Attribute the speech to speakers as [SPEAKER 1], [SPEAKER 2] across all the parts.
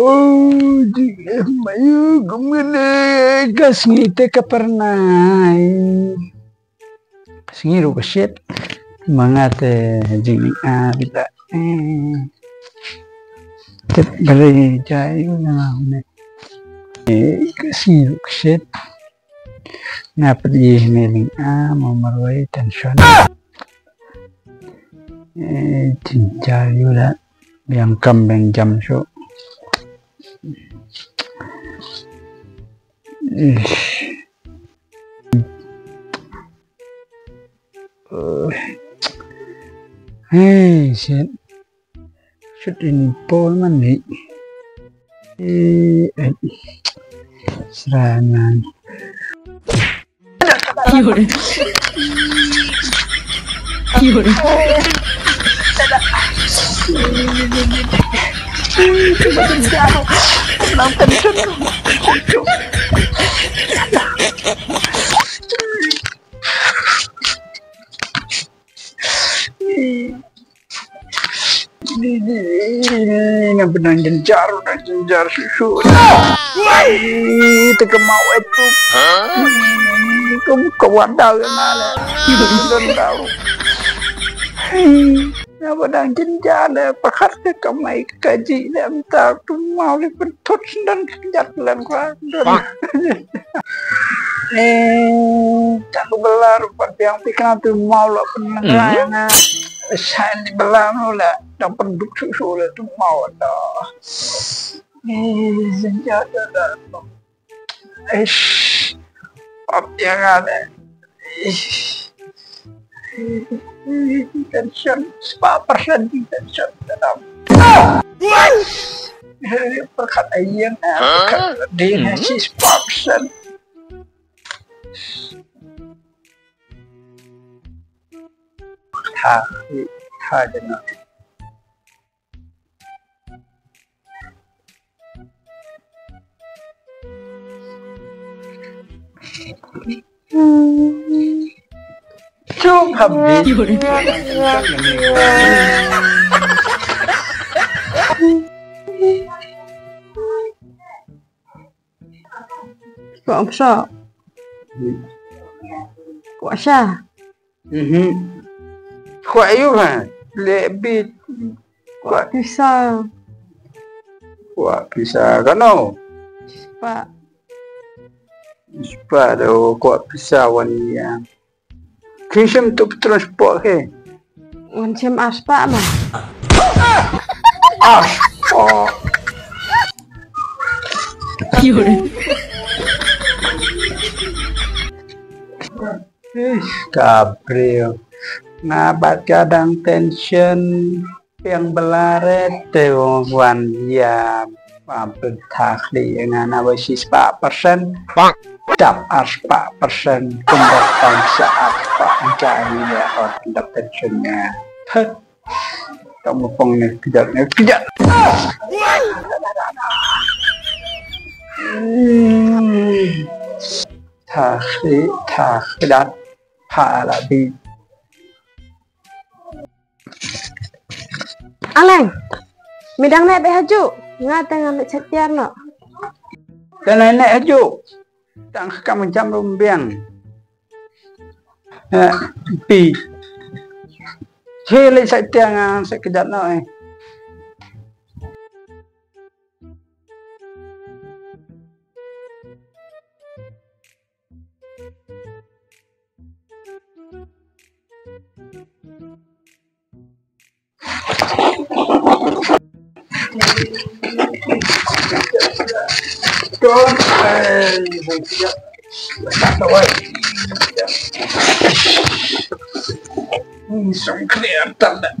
[SPEAKER 1] Oh, mayu gumene kasngite ka pernah. Kasngiru kasyet mangat jing bila tet bari jayu na ne kasngiru kasyet napdi meling mamarwai tension jayu la yang kambing jam so hey shit should in Paul mani serangan
[SPEAKER 2] Yun.
[SPEAKER 1] Ini benang jenjar susu. Itu kemau itu. Kamu kawadal kenal. Belum tahu. Nah benang jenjar pakat ke kamai kaji dan tak tu mau dipentut dan jatuhan kuadran. Tak belar yang pikir tu mau lah penengah. Saya di belakang lah, dan penduk susu lah tu mau dah. Senjata dah. Apa yang ada? Tension, 10% tension dalam. Perkata yang perkata dia si 10%. Ha jangan. Cukup habis.
[SPEAKER 2] Kok bisa? Kok bisa?
[SPEAKER 1] Kok ayo kan? Lebih.
[SPEAKER 2] Kok bisa?
[SPEAKER 1] Kok bisa kan?
[SPEAKER 2] Pak.
[SPEAKER 1] Sebab kok bisa wanita. Kisah tu transport ke?
[SPEAKER 2] Macam aspa mah.
[SPEAKER 1] Aspa.
[SPEAKER 2] Yun.
[SPEAKER 1] Gabriel. Nabat kadang tension yang belaret tewan ya bertakli dengan awasi 4%. Dap aspa persen pembahasan saat pak mencari dap tensionnya. Kamu pengnya tidak. Tak palabi.
[SPEAKER 2] Aleng, midang naik behaju, ngata ngambil setiar no.
[SPEAKER 1] Dan naik haju, tak kamu jam lumbiang. Pi, heli setiar ngang sekejap no. Langsung kelihatan dah.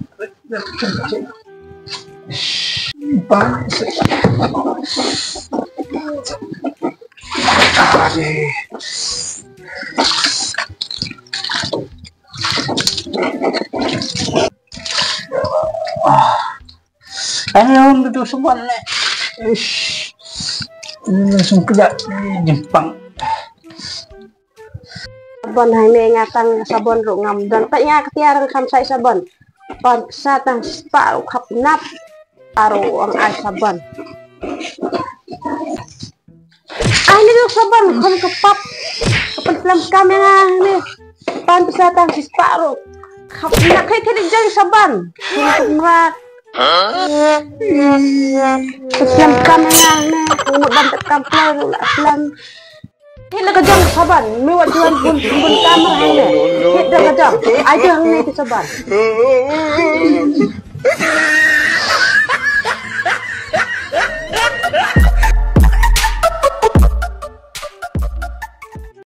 [SPEAKER 1] Ayo duduk semua ni. Langsung kejap Jepang.
[SPEAKER 2] Sabon hai me ingatan sabon ru ngam dan paknya ketiaran kam sai sabon. Pon sa tang spa khap nap aro ang ai sabon. Ah, ini yung saban. Kan kapap. Kapan film kami nga. Pan pesatang si Sparrow. Nakikinig dyan yung saban. Sinatag film kami nga. Umudan at kamplar. Wala aslan. Hila ka dyan saban. May wajuan bun kamar hangin. Hila ka dyan. Aja hangin ito saban.